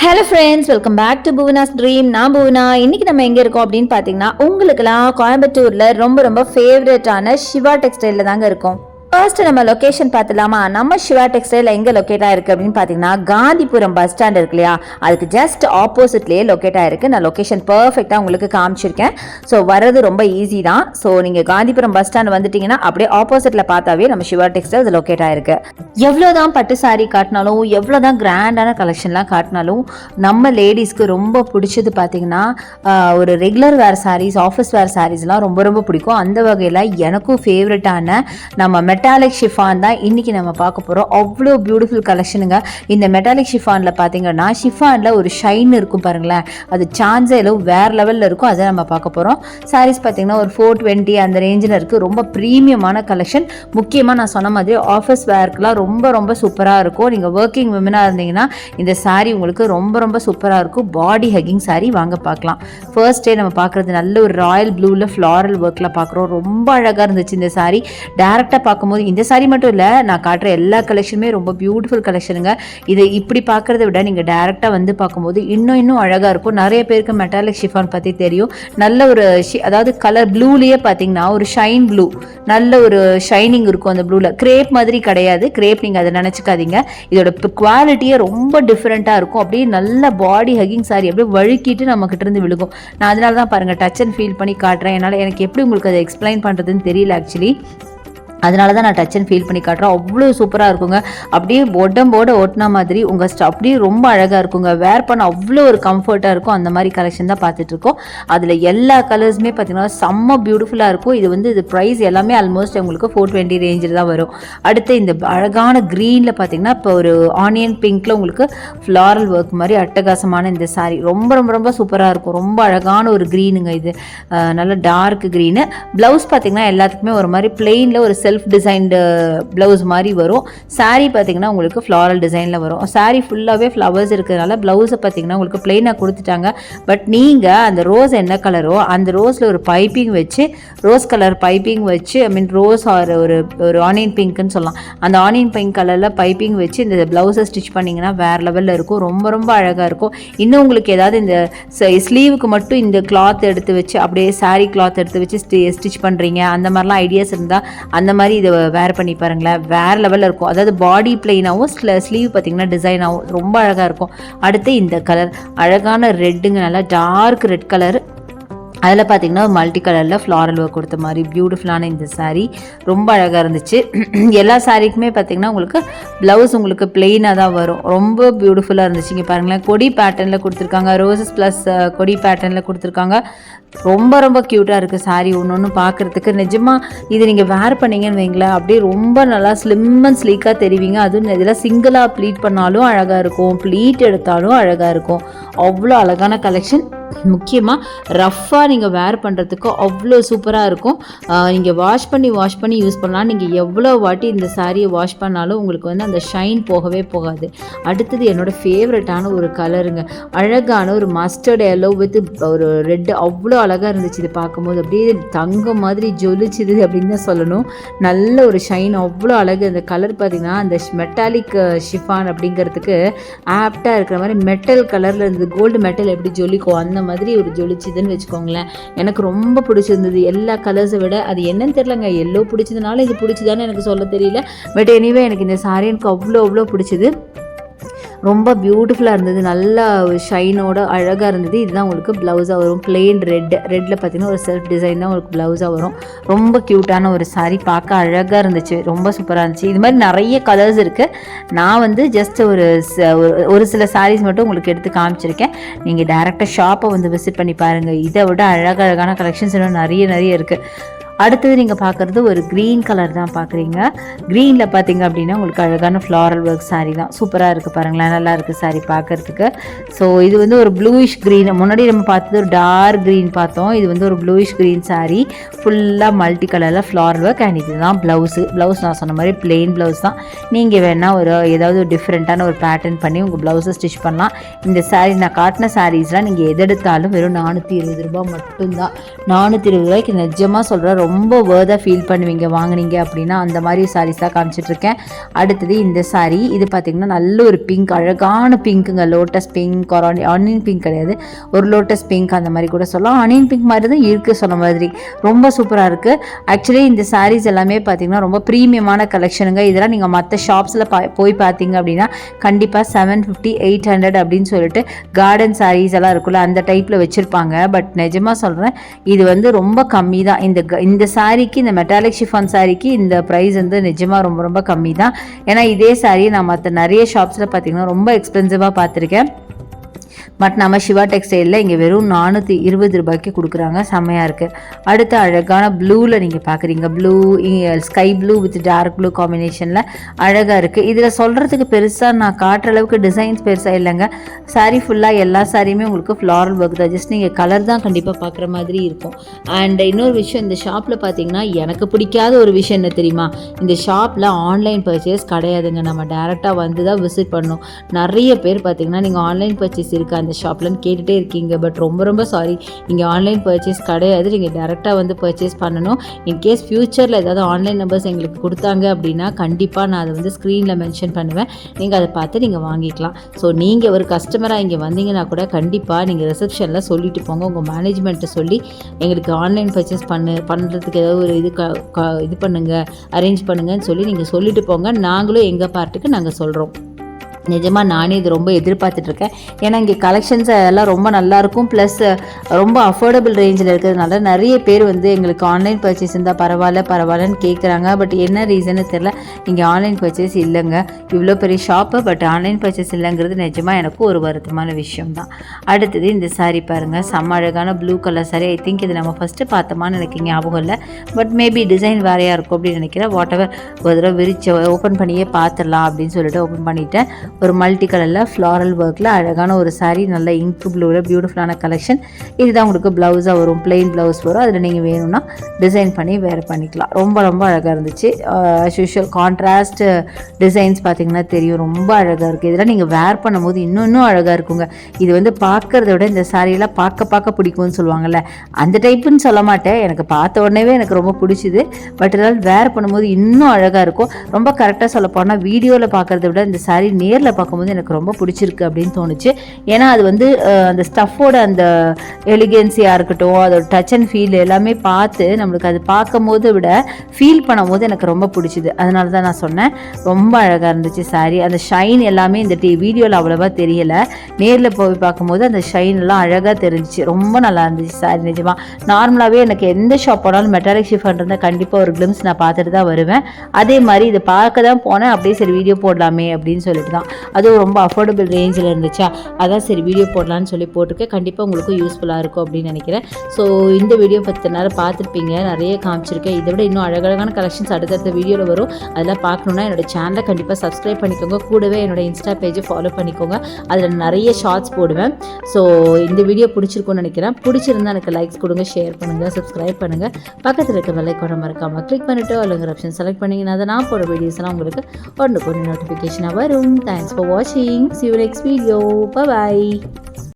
Hello friends, welcome back to Bhuvana's dream. நான் புவனா. இன்னைக்கு நம்ம எங்கே இருக்கோம் அப்படின்னு பார்த்தீங்கன்னா, உங்களுக்குலாம் கோயம்புத்தூரில் ரொம்ப ரொம்ப ஃபேவரட்டான சிவா டெக்ஸ்டைலில் தாங்க இருக்கோம். ஃபர்ஸ்ட் நம்ம லொக்கேஷன் பார்த்துலாமா? நம்ம சிவா டெக்ஸ்டைல் எங்கே லொக்கேட் ஆயிருக்கு அப்படின்னு பார்த்தீங்கன்னா, காந்திபுரம் பஸ் ஸ்டாண்ட் இருக்கு இல்லையா, அதுக்கு ஜஸ்ட் ஆப்போசிட்லேயே லொக்கேட் ஆயிருக்கு. நான் லொக்கேஷன் பர்ஃபெக்டாக உங்களுக்கு காமிச்சிருக்கேன். ஸோ வர்றது ரொம்ப ஈஸி தான். ஸோ நீங்கள் காந்திபுரம் பஸ் ஸ்டாண்ட் வந்துட்டீங்கன்னா அப்படியே ஆப்போசிட்டில் பார்த்தாவே நம்ம சிவா டெக்ஸ்டைல் அது லொக்கேட் ஆயிருக்கு. எவ்வளோதான் பட்டு சாரீ காட்டினாலும், எவ்வளோதான் கிராண்டான கலெக்ஷன்லாம் காட்டினாலும், நம்ம லேடிஸ்க்கு ரொம்ப பிடிச்சது பார்த்தீங்கன்னா ஒரு regular wear sarees, office wear சாரீஸ்லாம் ரொம்ப ரொம்ப பிடிக்கும். அந்த வகையில் எனக்கும் ஃபேவரட்டான நம்ம மெட்டாலிக் ஷிஃபான் தான் இன்றைக்கி நம்ம பார்க்க போகிறோம். அவ்வளோ பியூட்டிஃபுல் கலெக்ஷனுங்க. இந்த மெட்டாலிக் ஷிஃபானில் பார்த்தீங்கன்னா, ஷிஃபானில் ஒரு ஷைன் இருக்கும் பாருங்களேன், அது சான்ஸேலும் வேறு லெவலில் இருக்கும். அதை நம்ம பார்க்க போகிறோம். சாரீஸ் பார்த்தீங்கன்னா ஒரு 420 அந்த ரேஞ்சில் இருக்குது. ரொம்ப ப்ரீமியமான கலெக்ஷன். முக்கியமாக நான் சொன்ன மாதிரி ஆஃபீஸ் வேர்க்கெலாம் ரொம்ப ரொம்ப சூப்பராக இருக்கும். நீங்கள் ஒர்க்கிங் விமனாக இருந்தீங்கன்னா இந்த சாரீ உங்களுக்கு ரொம்ப ரொம்ப சூப்பராக இருக்கும். பாடி ஹக்கிங் சாரீ வாங்க பார்க்கலாம். ஃபர்ஸ்ட் டே நம்ம பார்க்குறது நல்ல ஒரு ராயல் ப்ளூவில் ஃப்ளாரல் ஒர்க்கில் பார்க்குறோம். ரொம்ப அழகாக இருந்துச்சு இந்த சாரீ. டேரெக்டாக பார்க்கும்போது இந்த சாரீ மட்டும் இல்லை, நான் காட்டுற எல்லா கலெக்ஷனுமே ரொம்ப பியூட்டிஃபுல் கலெக்ஷனுங்க. இதை இப்படி பார்க்குறத விட நீங்கள் டேரெக்டாக வந்து பார்க்கும்போது இன்னும் அழகாக இருக்கும். நிறைய பேருக்கு மெட்டாலிக் ஷிஃபான் பற்றி தெரியும். நல்ல ஒரு அதாவது கலர் ப்ளூலேயே பார்த்தீங்கன்னா ஒரு ஷைன் ப்ளூ, நல்ல ஒரு ஷைனிங் இருக்கும் அந்த ப்ளூவில். கிரேப் மாதிரி கிடையாது, கிரேப் நீங்கள் அதை நினச்சிக்காதீங்க. இதோட குவாலிட்டியே ரொம்ப டிஃப்ரெண்ட்டாக இருக்கும். அப்படியே நல்ல பாடி ஹக்கிங் சாரி அப்படியே வழுக்கிட்டு நம்மக்கிட்ட இருந்து விழுகும். நான் அதனால தான் பாருங்கள் டச் அண்ட் ஃபீல் பண்ணி காட்டுறேன். என்னால் எனக்கு எப்படி உங்களுக்கு அதை எக்ஸ்பிளைன் பண்ணுறதுன்னு தெரியல ஆக்சுவலி. அதனால தான் நான் டச் அண்ட் ஃபீல் பண்ணி காட்டுறேன். அவ்வளோ சூப்பராக இருக்குங்க. அப்படியே உடம்போட ஒட்டின மாதிரி உங்கள் அப்படியே ரொம்ப அழகாக இருக்குங்க. வேர் பண்ண அவ்வளோ ஒரு கம்ஃபர்ட்டாக இருக்கும். அந்த மாதிரி கலெக்ஷன் தான் பார்த்துட்ருக்கோம். அதில் எல்லா கலர்ஸுமே பார்த்தீங்கன்னா செம்ம பியூட்டிஃபுல்லாக இருக்கும். இது ப்ரைஸ் எல்லாமே ஆல்மோஸ்ட் உங்களுக்கு 420 ரேஞ்சில் தான் வரும். அடுத்து இந்த அழகான க்ரீனில் பார்த்தீங்கன்னா இப்போ ஒரு ஆனியன் பிங்க்கில் உங்களுக்கு ஃப்ளாரல் ஒர்க் மாதிரி அட்டகாசமான இந்த சாரீ ரொம்ப ரொம்ப ரொம்ப சூப்பராக இருக்கும். ரொம்ப அழகான ஒரு க்ரீனுங்க. இது நல்ல டார்க் க்ரீனு. ப்ளவுஸ் பார்த்தீங்கன்னா எல்லாத்துக்குமே ஒரு மாதிரி பிளெயினில் ஒரு செல்ஃப் டிசைன்டு ப்ளவுஸ் மாதிரி வரும். சாரீ பார்த்தீங்கன்னா உங்களுக்கு ஃப்ளாரல் டிசைனில் வரும். சாரீ ஃபுல்லாகவே ஃப்ளவர்ஸ் இருக்கிறதுனால ப்ளவுஸை பார்த்தீங்கன்னா உங்களுக்கு பிளெயினாக கொடுத்துட்டாங்க. பட் நீங்கள் அந்த ரோஸ் என்ன கலரோ அந்த ரோஸில் ஒரு பைப்பிங் வச்சு, ரோஸ் கலர் பைப்பிங் வச்சு, ஐ மீன் ரோஸ் ஆர் ஒரு ஆனியன் பிங்க்னு சொல்லலாம், அந்த ஆனியன் பிங்க் கலரில் பைப்பிங் வச்சு இந்த ப்ளவுஸை ஸ்டிச் பண்ணிங்கன்னா வேறு லெவலில் இருக்கும். ரொம்ப ரொம்ப அழகாக இருக்கும். இன்னும் உங்களுக்கு ஏதாவது இந்த ஸ்லீவுக்கு மட்டும் இந்த கிளாத் எடுத்து வச்சு அப்படியே சாரீ கிளாத் எடுத்து வச்சு ஸ்டிச் பண்ணுறீங்க, அந்த மாதிரிலாம் ஐடியாஸ் இருந்தால் அந்த மாதிரி இதை வேர் பண்ணி பாருங்களேன். வேறு லெவலில் இருக்கும். அதாவது பாடி பிளெயினாகவும் ஸ்லீவ் பார்த்தீங்கன்னா டிசைனாகவும் ரொம்ப அழகாக இருக்கும். அடுத்து இந்த கலர் அழகான ரெட்டுங்க, நல்லா டார்க் ரெட் கலர். அதில் பார்த்தீங்கன்னா மல்டி கலரில் ஃப்ளாரல் ஒர்க் கொடுத்த மாதிரி பியூட்டிஃபுல்லான இந்த சாரீ ரொம்ப அழகாக இருந்துச்சு. எல்லா சாரீக்குமே பார்த்தீங்கன்னா உங்களுக்கு ப்ளவுஸ் உங்களுக்கு பிளெயினாக தான் வரும். ரொம்ப பியூட்டிஃபுல்லாக இருந்துச்சு. இங்கே பாருங்களேன், கொடி பேட்டர்னில் கொடுத்துருக்காங்க. ரோசஸ் ப்ளஸ் கொடி பேட்டர்னில் கொடுத்துருக்காங்க. ரொம்ப ரொம்ப க்யூட்டாக இருக்குது சாரீ. ஒன்று பார்க்குறதுக்கு நிஜமாக இது நீங்கள் வேர் பண்ணிங்கன்னு வைங்களேன், அப்படியே ரொம்ப நல்லா ஸ்லிம் அண்ட் ஸ்லீக்காக தெரிவிங்க. அதுவும் இதில் சிங்கிளாக ப்ளீட் பண்ணாலும் அழகாக இருக்கும், ப்ளீட் எடுத்தாலும் அழகாக இருக்கும். அவ்வளோ அழகான கலெக்ஷன். முக்கியமாக ரஃப்பாக நீங்கள் வேர் பண்ணுறதுக்கு அவ்வளோ சூப்பராக இருக்கும். நீங்கள் வாஷ் பண்ணி யூஸ் பண்ணலாம். நீங்கள் எவ்வளோ வாட்டி இந்த சாரியை வாஷ் பண்ணாலும் உங்களுக்கு வந்து அந்த ஷைன் போகவே போகாது. அடுத்தது என்னோடய ஃபேவரட்டான ஒரு கலருங்க, அழகான ஒரு மஸ்டர்ட் எல்லோ வித் ஒரு ரெட். அவ்வளோ அழகாக இருந்துச்சு. இது பார்க்கும்போது அப்படியே தங்கம் மாதிரி ஜொலிச்சுது அப்படின்னு தான் சொல்லணும். நல்ல ஒரு ஷைன், அவ்வளோ அழகு. அந்த கலர் பார்த்திங்கன்னா அந்த மெட்டாலிக் ஷிஃபான் அப்படிங்கிறதுக்கு ஆப்டாக இருக்கிற மாதிரி மெட்டல் கலரில் இருந்தது. கோல்டு மெட்டல் எப்படி ஜொலிக்கும் அந்த மாதிரி ஒரு ஜொலிச்சுதுன்னு வச்சுக்கோங்களேன். எனக்கு ரொம்ப பிடிச்சிருந்தது எல்லா கலர்ஸை விட. அது என்னன்னு தெரியலங்க, எல்லோ பிடிச்சதுனால இது பிடிச்சதான்னு எனக்கு சொல்ல தெரியல. பட் எனிவே எனக்கு இந்த சாரீ எனக்கு அவ்வளோ பிடிச்சது. ரொம்ப பியூட்டிஃபுல்லாக இருந்தது. நல்ல ஷைனோட அழகாக இருந்தது. இதுதான் உங்களுக்கு ப்ளவுஸாக வரும். பிளெயின் ரெட்டில் பார்த்தீங்கன்னா ஒரு செல்ஃப் டிசைன் தான் உங்களுக்கு ப்ளவுஸாக வரும். ரொம்ப க்யூட்டான ஒரு சாரீ, பார்க்க அழகாக இருந்துச்சு. ரொம்ப சூப்பராக இருந்துச்சு. இது மாதிரி நிறைய கலர்ஸ் இருக்குது. நான் வந்து ஜஸ்ட் ஒரு சில சாரீஸ் மட்டும் உங்களுக்கு எடுத்து காமிச்சிருக்கேன். நீங்கள் டேரெக்டாக ஷாப்பை வந்து விசிட் பண்ணி பாருங்கள். இதை விட அழகான கலெக்ஷன்ஸ் இன்னும் நிறைய இருக்குது. அடுத்தது நீங்கள் பார்க்குறது ஒரு க்ரீன் கலர் தான் பார்க்குறீங்க. க்ரீனில் பார்த்தீங்க அப்படின்னா உங்களுக்கு அழகான ஃப்ளாரல் ஒர்க் சாரீ தான். சூப்பராக இருக்குது பாருங்களேன், நல்லா இருக்குது சாரீ பார்க்குறதுக்கு. ஸோ இது வந்து ஒரு ப்ளூயிஷ் க்ரீன். முன்னாடி நம்ம பார்த்தது ஒரு டார்க் க்ரீன் பார்த்தோம். இது வந்து ஒரு ப்ளூயிஷ் க்ரீன் சாரீ, ஃபுல்லாக மல்டி கலரில் ஃப்ளாரல் ஒர்க். அண்ட் இதுதான் ப்ளவுஸ் நான் சொன்ன மாதிரி பிளெயின் ப்ளவுஸ் தான். நீங்கள் வேணால் ஏதாவது ஒரு டிஃப்ரெண்ட்டான ஒரு பேட்டர்ன் பண்ணி உங்கள் ப்ளவுஸை ஸ்டிச் பண்ணலாம். இந்த சாரீ நான் காட்டின சாரீஸ்லாம் நீங்கள் எது எடுத்தாலும் வெறும் 420 ரூபா மட்டும்தான். 420 ரூபாய்க்கு நிஜமாக சொல்கிறேன் ரொம்ப வேர்தாக ஃபீல் பண்ணுவீங்க வாங்கினீங்க அப்படின்னா. அந்த மாதிரி சாரீஸ் தான் காமிச்சிட்ருக்கேன். அடுத்தது இந்த சாரீ, இது பார்த்திங்கன்னா நல்ல ஒரு பிங்க், அழகான பிங்க்குங்க. லோட்டஸ் பிங்க், ஆனியன் பிங்க் கிடையாது, ஒரு லோட்டஸ் பிங்க் அந்த மாதிரி கூட சொல்லலாம். ஆனியன் பிங்க் மாதிரி தான் இருக்குது சொன்ன மாதிரி. ரொம்ப சூப்பராக இருக்குது. ஆக்சுவலி இந்த சாரீஸ் எல்லாமே பார்த்திங்கன்னா ரொம்ப ப்ரீமியமான கலெக்ஷனுங்க. இதெல்லாம் நீங்கள் மற்ற ஷாப்ஸில் போய் பார்த்தீங்க அப்படின்னா கண்டிப்பாக 750 800 அப்படின்னு சொல்லிட்டு கார்டன் சாரீஸ் எல்லாம் இருக்குல்ல அந்த டைப்பில் வச்சுருப்பாங்க. பட் நிஜமாக சொல்கிறேன், இது வந்து ரொம்ப கம்மி தான். இந்த சாரீக்கு, இந்த மெட்டாலிக் ஷிஃபான் சாரீக்கு இந்த ப்ரைஸ் வந்து நிஜமாக ரொம்ப ரொம்ப கம்மி தான். ஏன்னா இதே சாரீ நான் மற்ற நிறைய ஷாப்ஸில் பார்த்திங்கன்னா ரொம்ப எக்ஸ்பென்சிவாக பார்த்துருக்கேன். பட் நம்ம சிவா டெக்ஸ்டைலில் இங்கே வெறும் 420 ரூபாய்க்கு கொடுக்குறாங்க. செம்மையாக இருக்குது. அடுத்த அழகான ப்ளூவில் நீங்கள் பார்க்குறீங்க. Blue, sky blue with dark blue காம்பினேஷனில் அழகாக இருக்குது. இதில் சொல்கிறதுக்கு பெருசாக நான் காட்டுற அளவுக்கு டிசைன்ஸ் பெருசாக இல்லைங்க. சாரீ ஃபுல்லாக எல்லா சாரியுமே உங்களுக்கு ஃப்ளாரல் ஒர்க் தான். ஜஸ்ட் நீங்கள் கலர் தான் கண்டிப்பாக பார்க்குற மாதிரி இருக்கும். அண்ட் இன்னொரு விஷயம், இந்த ஷாப்பில் பார்த்தீங்கன்னா எனக்கு பிடிக்காத ஒரு விஷயம் என்ன தெரியுமா, இந்த ஷாப்பில் ஆன்லைன் பர்ச்சேஸ் கிடையாதுங்க. நம்ம டேரெக்டாக வந்து தான் விசிட் பண்ணணும். நிறைய பேர் பார்த்தீங்கன்னா நீங்கள் ஆன்லைன் பர்ச்சேஸ் இருக்குது அந்த ஷாப்லன்னு கேட்டுகிட்டே இருக்கீங்க. பட் ரொம்ப ரொம்ப சாரி, இங்கே ஆன்லைன் பர்ச்சேஸ் கிடையாது. நீங்கள் டேரெக்டாக வந்து பர்ச்சேஸ் பண்ணணும். இன்கேஸ் ஃப்யூச்சரில் ஏதாவது ஆன்லைன் நம்பர்ஸ் எங்களுக்கு கொடுத்தாங்க அப்படின்னா கண்டிப்பாக நான் அதை வந்து ஸ்க்ரீனில் மென்ஷன் பண்ணுவேன். நீங்கள் அதை பார்த்து நீங்கள் வாங்கிக்கலாம். ஸோ நீங்கள் ஒரு கஸ்டமராக இங்கே வந்தீங்கன்னா கூட கண்டிப்பாக நீங்கள் ரிசப்ஷனில் சொல்லிட்டு போங்க. உங்கள் மேனேஜ்மெண்ட்டை சொல்லி எங்களுக்கு ஆன்லைன் பர்ச்சேஸ் பண்ணுறதுக்கு ஏதாவது ஒரு இது பண்ணுங்கள், அரேஞ்ச் பண்ணுங்கன்னு சொல்லி நீங்கள் சொல்லிட்டு போங்க. நாங்களும் எங்கள் பார்ட்டுக்கு நாங்கள் சொல்கிறோம். நிஜமாக நானே இது ரொம்ப எதிர்பார்த்துட்ருக்கேன். ஏன்னா இங்கே கலெக்ஷன்ஸ் எல்லாம் ரொம்ப நல்லாயிருக்கும். ப்ளஸ் ரொம்ப அஃபோர்டபுள் ரேஞ்சில் இருக்கிறதுனால நிறைய பேர் வந்து எங்களுக்கு ஆன்லைன் பர்ச்சேஸ் இருந்தால் பரவாயில்லன்னு கேட்குறாங்க. பட் என்ன ரீசன்னு தெரில, இங்கே ஆன்லைன் பர்ச்சேஸ் இல்லைங்க. இவ்வளோ பெரிய ஷாப்பு, பட் ஆன்லைன் பர்ச்சேஸ் இல்லைங்கிறது நிஜமாக எனக்கு ஒரு வருத்தமான விஷயம் தான். அடுத்தது இந்த சாரீ பாருங்கள், செம்ம அழகான blue colour sari. I think இது நம்ம ஃபஸ்ட்டு பார்த்தோமான்னு எனக்கு ஞாபகம் இல்லை. பட் மேபி டிசைன் வேறையாக இருக்கும் அப்படின்னு நினைக்கிறேன். வாட் எவர், ஒரு தடவை விரிச்சு ஓப்பன் பண்ணியே பார்த்துடலாம் அப்படின்னு சொல்லிட்டு ஓப்பன் பண்ணிவிட்டேன். ஒரு மல்டி கலரில் ஃப்ளாரல் ஒர்க்கில் அழகான ஒரு சாரீ, நல்ல இங்க் ப்ளூவில் பியூட்டிஃபுல்லான கலெக்ஷன். இதுதான் உங்களுக்கு ப்ளவுஸாக வரும், பிளெயின் ப்ளவுஸ் வரும். அதில் நீங்கள் வேணும்னா டிசைன் பண்ணி வேறு பண்ணிக்கலாம். ரொம்ப ரொம்ப அழகாக இருந்துச்சு. ஆஸ் யூஷுவல் கான்ட்ராஸ்ட் டிசைன்ஸ் பார்த்திங்கன்னா தெரியும், ரொம்ப அழகாக இருக்குது. இதெல்லாம் நீங்கள் வேர் பண்ணும்போது இன்னும் அழகாக இருக்குங்க. இது வந்து பார்க்குறத விட இந்த சாரியெல்லாம் பார்க்க பிடிக்கும்னு சொல்லுவாங்கள்ல, அந்த டைப்புன்னு சொல்ல மாட்டேன். எனக்கு பார்த்த உடனே எனக்கு ரொம்ப பிடிச்சிது. பட் இதெல்லாம் வேர் பண்ணும்போது இன்னும் அழகாக இருக்கும். ரொம்ப கரெக்டாக சொல்ல போனால் வீடியோவில் பார்க்குறத விட இந்த சாரீ நேரில் பார்க்கும்போது எனக்கு ரொம்ப பிடிச்சிருக்கு அப்படின்னு தோணுச்சு. ஏன்னா அது வந்து அந்த ஸ்டஃபோட அந்த எலிகன்சியாக இருக்கட்டும், அதோட டச் அண்ட் ஃபீல் எல்லாமே பார்த்து நம்மளுக்கு அது பார்க்கும்போது விட ஃபீல் பண்ணும்போது எனக்கு ரொம்ப பிடிச்சிது. அதனால தான் நான் சொன்னேன், ரொம்ப அழகாக இருந்துச்சு சாரீ. அந்த ஷைன் எல்லாமே இந்த வீடியோவில் அவ்வளோவா தெரியலை. நேரில் போய் பார்க்கும்போது அந்த ஷைன் எல்லாம் அழகாக தெரிஞ்சிச்சு. ரொம்ப நல்லா இருந்துச்சு சாரீ. நிஜமாக நார்மலாகவே எனக்கு எந்த ஷாப் போனாலும் மெட்டாலிக் ஷிஃபான் இருந்தால் கண்டிப்பாக ஒரு கிளிம்ஸ் நான் பார்த்துட்டு தான் வருவேன். அதே மாதிரி இதை பார்க்க தான் போனேன். அப்படியே சரி வீடியோ போடலாமே அப்படின்னு சொல்லிட்டு தான். அதுவும் ரொம்ப அஃபோர்டபுள் ரேஞ்சில் இருந்துச்சா, அதான் சரி வீடியோ போடலான்னு சொல்லி போட்டிருக்கேன். கண்டிப்பாக உங்களுக்கும் யூஸ்ஃபுல்லாக இருக்கும் அப்படின்னு நினைக்கிறேன். ஸோ இந்த வீடியோ 10 நேரம் பார்த்துருப்பீங்க, நிறைய காமிச்சிருக்கேன். இதை விட இன்னும் அழகழகான கலெக்ஷன்ஸ் அடுத்தடுத்த வீடியோவில் வரும். அதெல்லாம் பார்க்கணுன்னா என்னோடய சேனலை கண்டிப்பாக சப்ஸ்கிரைப் பண்ணிக்கோங்க. கூடவே என்னோட இன்ஸ்டா பேஜை ஃபாலோ பண்ணிக்கோங்க. அதில் நிறைய ஷார்ட்ஸ் போடுவேன். ஸோ இந்த வீடியோ பிடிச்சிருக்கும்னு நினைக்கிறேன். பிடிச்சிருந்தா எனக்கு லைக்ஸ் கொடுங்க, ஷேர் பண்ணுங்கள், சப்ஸ்கிரைப் பண்ணுங்கள். பக்கத்தில் இருக்க பெல் ஐகானை மறக்காமல் கிளிக் பண்ணிவிட்டு அல்லங்கிற ஆப்ஷன் செலக்ட் பண்ணிங்கன்னா அதை நான் போட வீடியோஸ்லாம் உங்களுக்கு ஒன்று நோட்டிஃபிகேஷனாக வரும். Thanks for watching. See you next video. Bye bye.